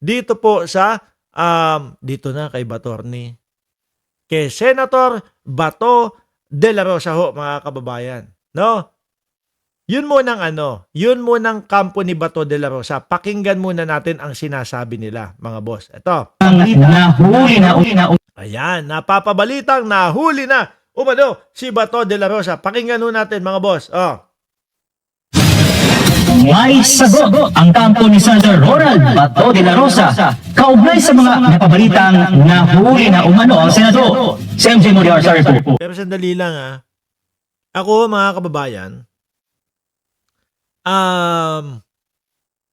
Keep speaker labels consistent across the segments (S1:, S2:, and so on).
S1: dito po sa, dito na kay Batorni, kay Senator Bato de la Rosa ho, mga kababayan. No? Yun munang kampo ni Bato de la Rosa. Pakinggan muna natin ang sinasabi nila, mga boss. Ito. Ayan, napapabalitang nahuli na umano si Bato de la Rosa. Pakinggan nun natin, mga boss.
S2: May sagot ang kampo ni Senator Ronald Bato de la Rosa kaugnay sa mga napabalitang nahuli na umano ang senador. Si MJ Moriar, sorry po.
S1: Pero sandali lang Ako, mga kababayan,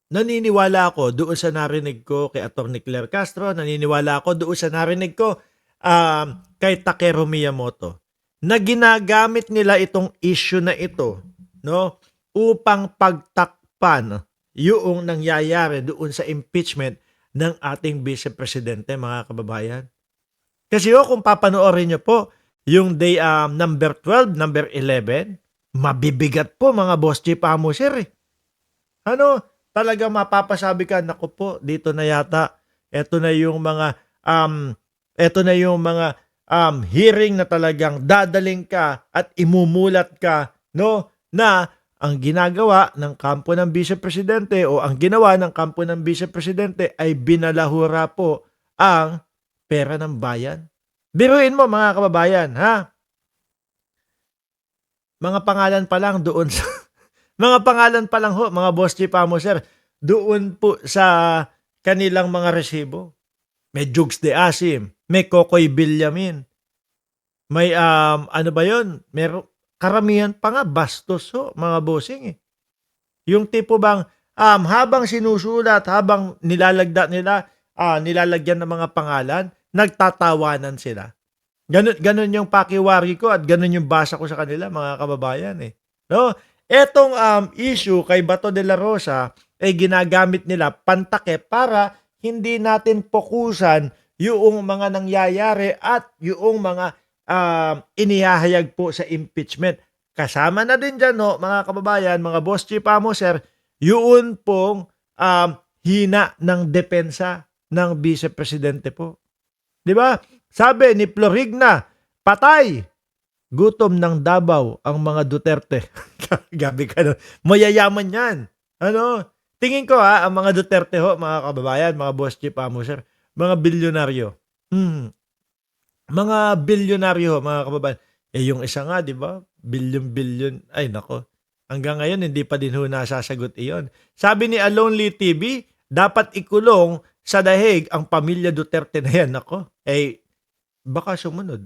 S1: naniniwala ako doon sa narinig ko kay Atty. Claire Castro, naniniwala ako doon sa narinig ko kay Takeru Miyamoto, na ginagamit nila itong issue na ito, no, upang pagtakpan yung nangyayari doon sa impeachment ng ating Vice Presidente, mga kababayan. Kasi kung papanoorin nyo po yung day number 12, number 11, mabibigat po, mga boss chief amuser talaga mapapasabi ka, naku po, dito na yata, eto na yung mga hearing na talagang dadaling ka at imumulat ka, no, na ang ginagawa ng kampo ng Vice Presidente o ang ginawa ng kampo ng Vice Presidente ay binalahura po ang pera ng bayan. Biruin mo, mga kababayan, mga pangalan pa lang doon sa mga pangalan pa lang ho, mga boss chief amuser, doon po sa kanilang mga resibo. May Jugs de Asim, may Kokoy Villamin, may ano ba yun? Meron karamihan pa nga bastos ho, mga bossing Yung tipo bang habang sinusulat, habang nilalagyan ng mga pangalan, nagtatawanan sila. Ganun yung pakiwari ko at ganun yung basa ko sa kanila, mga kababayan No? Etong issue kay Bato de la Rosa ay ginagamit nila pantake para hindi natin pokusan yung mga nangyayari at yung mga inihahayag po sa impeachment. Kasama na din dyan, no, mga kababayan, mga boss chief amuser, yun pong hina ng depensa ng Vice Presidente po. Di ba? Sabi ni Florigna, patay! Gutom ng Davao ang mga Duterte. Gabi ka nun. Mayayaman yan. Tingin ko ang mga Duterte ho, mga kababayan, mga boss chief amuser, mga bilyonaryo. Mga bilyonaryo ho, mga kababayan. Yung isa nga, di ba? Bilyon. Ay, nako. Hanggang ngayon, hindi pa din ho nasasagot iyon. Sabi ni Alonely TV, dapat ikulong sa dahig ang pamilya Duterte na yan. Nako. Baka sumunod.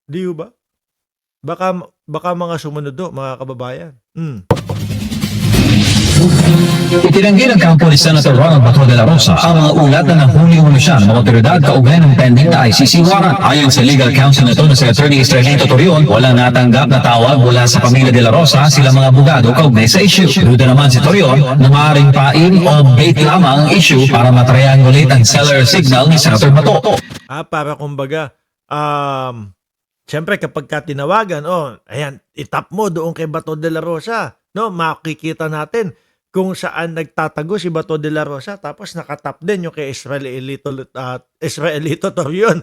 S1: Di ba? Baka mga sumunod do, mga kababayan.
S2: Itinanggi ng kampo ni Senator Ronald Bato de la Rosa ang mga ulat na nahuli-huli siya ng mga otoridad kaugnay ng pending na ICC warrant. Ayon sa legal counsel nito na si Atty. Estrelito Torion, walang natanggap na tawag mula sa pamilya de la Rosa sila mga abogado kaugnay sa issue. Duda naman si Torion na maaaring pain o bait lamang ang issue para matriangulate ang seller signal ni Senator Bato.
S1: Para kumbaga, siyempre kapag ka tinawagan, ayan, itap mo doon kay Bato de la Rosa, no, makikita natin kung saan nagtatago si Bato de la Rosa, tapos nakatap din yung kay Israelito Torion.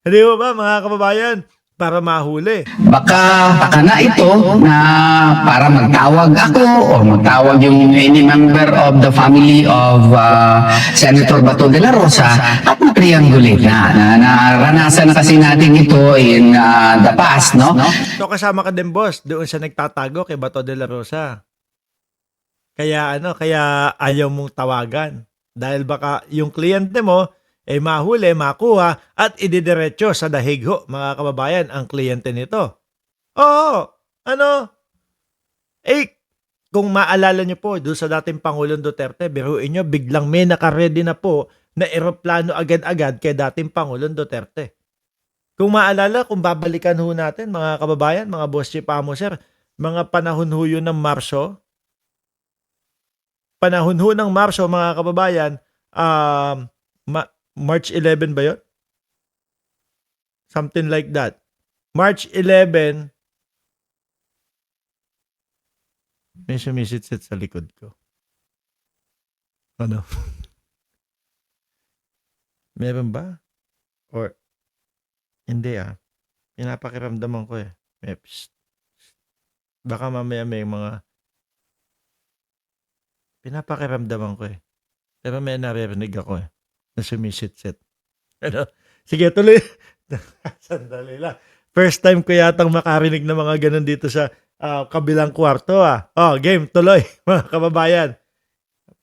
S1: Hindi mo ba, mga kababayan? Para mahuli.
S3: Baka na ito na para magtawag ako o magtawag yung any member of the family of Senator Bato de la Rosa at triangulate na naranasan na kasi natin ito in the past, no?
S1: So kasama ka din, boss, doon sa nagtatago kay Bato de la Rosa. Kaya ayaw mong tawagan. Dahil baka yung kliyente mo mahuli, makuha, at ididiretso sa dahig ho, mga kababayan, ang kliyente nito. Oo, kung maalala nyo po, doon sa dating Pangulong Duterte, biruin nyo, biglang may nakaredy na po na eroplano agad-agad kay dating Pangulong Duterte. Kung maalala, kung babalikan ho natin, mga kababayan, mga boss chief amuser, mga panahon ho yun ng Marso, mga kababayan, March 11 ba yun? Something like that. March 11, may sumisitsit sa likod ko. Meron ba? Or hindi Pinapakiramdaman ko eh. Psst. Baka mamaya may mga pinapakiramdaman ko eh. Pero may naririnig ako eh. Na sumisit-sit. Ano? Sige, tuloy. Sandali lang. First time ko yatang makarinig ng mga ganun dito sa kabilang kwarto game, tuloy. Mga kababayan.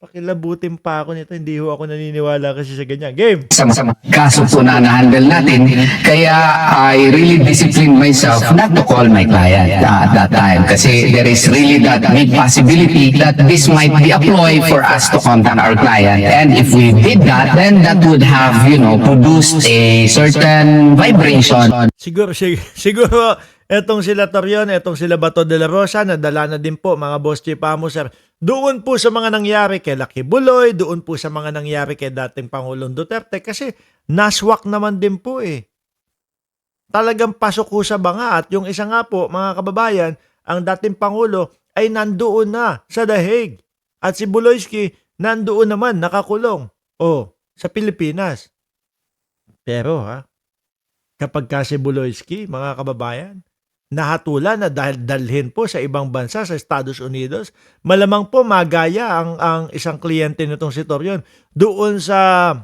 S1: Pakilabutin pa ako nito. Hindi ho ako naniniwala kasi sa ganyan. Game!
S3: Sama-sama kaso po na na-handle natin. Kaya I really disciplined myself not to call my client at that time. Kasi there is really that big possibility that this might be a ploy for us to contact our client. And if we did that, then that would have, produced a certain vibration.
S1: Siguro, etong sila Torion, etong sila Bato de la Rosa, nadala na din po mga Boss Chief Amo, sir. Doon po sa mga nangyari kay Lucky Buloy, doon po sa mga nangyari kay dating Pangulong Duterte, kasi naswak naman din po eh. Talagang pasok ko sa banga. At yung isa nga po, mga kababayan, ang dating Pangulo ay nandoon na sa The Hague. At si Buloyski nandoon naman, nakakulong. Sa Pilipinas. Pero kapag ka si Buloyski, mga kababayan, nahatulan na dahil dalhin po sa ibang bansa sa Estados Unidos, malamang po magaya ang isang kliyente nitong si Torion doon sa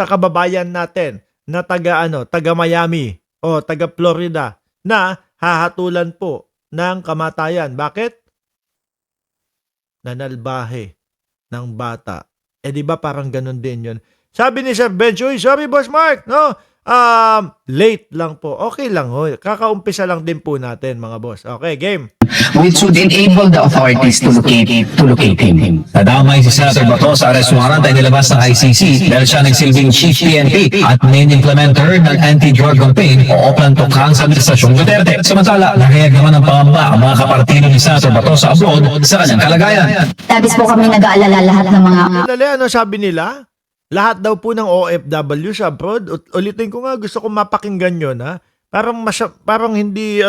S1: kababayan natin na taga Miami o taga Florida na hahatulan po ng kamatayan. Bakit? Nanalbahe ng bata. Di ba parang ganun din yun? Sabi ni Sir Benjo, sorry Boss Mark, no? Late lang po. Okay lang ho. Kakaumpisa lang din po natin, mga boss. Okay, game.
S3: Which would enable the authorities to locate him.
S2: Nadamay si Senator Bato sa arrest warrant ay nilabas ng ICC dahil siya nagsilbing Chief PNP at main implementer ng anti-drug campaign o Oplantokan sa Administrasyong Duterte. Samantala, nakayag naman ng pangamba ang mga kapartino ni Senator Bato sa abroad sa kanyang kalagayan.
S4: Labis po kami nag-aalala lahat ng mga
S1: Dali, ano sabi nila? Lahat daw po ng OFW sa abroad. Ulitin ko nga, gusto kong mapakinggan yun, Parang hindi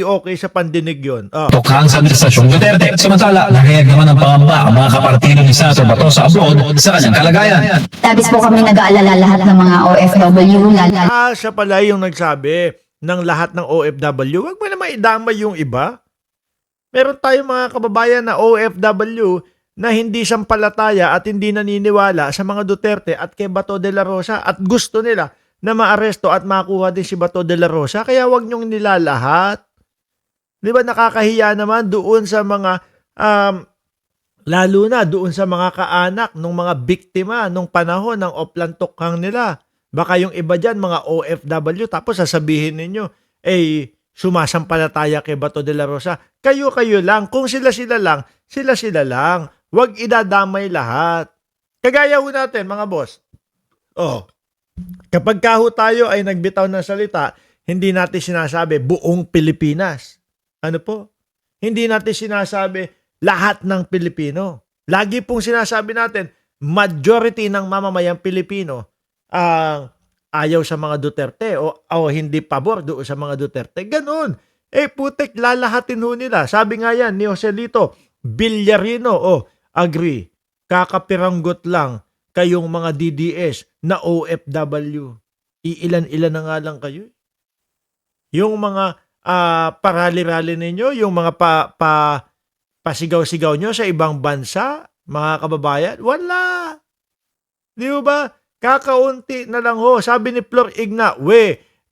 S1: okay sa pandinig yun.
S2: Tokhang sa Administrasyong Duterte. Samantala, nakayag naman ng pangamba ang mga kapartino ni Senator Bato sa abroad sa kanyang kalagayan.
S4: labis po kami nag-aalala lahat ng mga OFW,
S1: Siya pala yung nagsabi ng lahat ng OFW. Huwag mo naman idamay yung iba. Meron tayong mga kababayan na OFW na hindi sampalataya at hindi naniniwala sa mga Duterte at kay Bato de la Rosa at gusto nila na maaresto at makuha din si Bato de la Rosa. Kaya wag niyong nilalahat. Di ba nakakahiya naman doon sa mga, lalo na doon sa mga kaanak ng mga biktima nung panahon ng Oplantokhang nila. Baka yung iba dyan, mga OFW, tapos sasabihin ninyo, sumasampalataya kay Bato de la Rosa. Kayo-kayo lang. Kung sila-sila lang, sila-sila lang. Huwag idadamay lahat. Kagaya ho natin, mga boss. Kapag kaho tayo ay nagbitaw ng salita, hindi natin sinasabi buong Pilipinas. Ano po? Hindi natin sinasabi lahat ng Pilipino. Lagi pong sinasabi natin, majority ng mamamayang Pilipino ang ayaw sa mga Duterte o hindi pabor doon sa mga Duterte. Ganon. Putek, lalahatin ho nila. Sabi nga yan ni Joselito Villarino, agree. Kakapiranggot lang kayong mga DDS na OFW. Iilan-ilan na nga lang kayo. Yung mga parali-rali ninyo, yung mga pasigaw-sigaw nyo sa ibang bansa, mga kababayan, wala. Di ba? Kakaunti na lang ho. Sabi ni Flor Igna,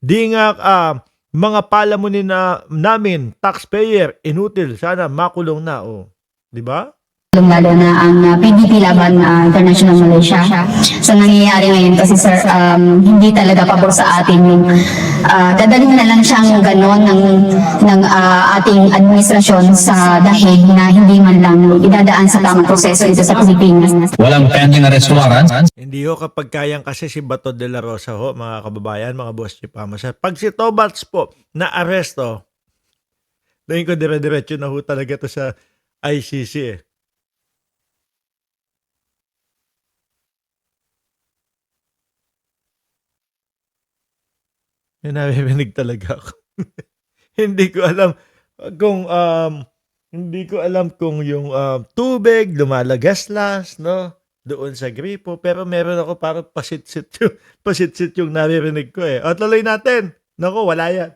S1: di nga mga palamunin namin, taxpayer, inutil, sana makulong na. Di ba?
S4: lalo na ang PDP laban International Malaysia. So nangyayari ngayon kasi sir, hindi talaga pabor sa atin yung dadalhin na lang siyang ganon ng ating administrasyon sa dahig na hindi man lang idadaan sa tamang proseso dito sa Pilipinas.
S2: Walang pending arrest warrant.
S1: Hindi ho kapag kayang kasi si Bato de la Rosa ho, mga kababayan, mga boss chief amos. Pag si Tobats po na aresto, tingin ko dire-diretso na ho talaga to sa ICC eh. Nabibinig talaga ako. Hindi ko alam kung yung tubig lumalagaslas, no? doon sa gripo, pero meron ako parang pasitsit yung naririnig ko eh. O, tuloy natin. Naku, wala yan.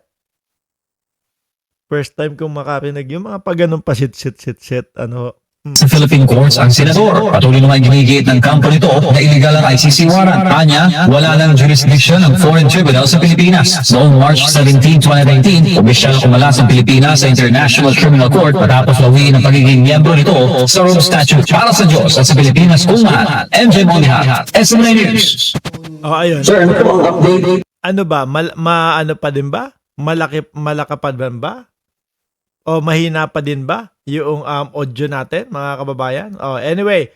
S1: First time kong makarinig yung mga ganong pasitsit, ano.
S2: Sa Philippine courts ang senador. Patuloy naman ginigit ng kampo nito na illegal ang ICC warrant. Kanya, wala lang jurisdiction ng foreign tribunal sa Pilipinas. Noong March 17, 2019, opisyal kumalas ang Pilipinas sa International Criminal Court matapos lawiin ang pagiging miyembro nito sa Rome Statute. Para sa Diyos at sa Pilipinas, Kuman, MJ Mondihat, SMNA News.
S1: O, ayun.
S2: Sir, ano po ang update?
S1: Ano ba? Ano pa din ba? Malaka pa din ba? O mahina pa din ba yung audio natin, mga kababayan? Oh, anyway,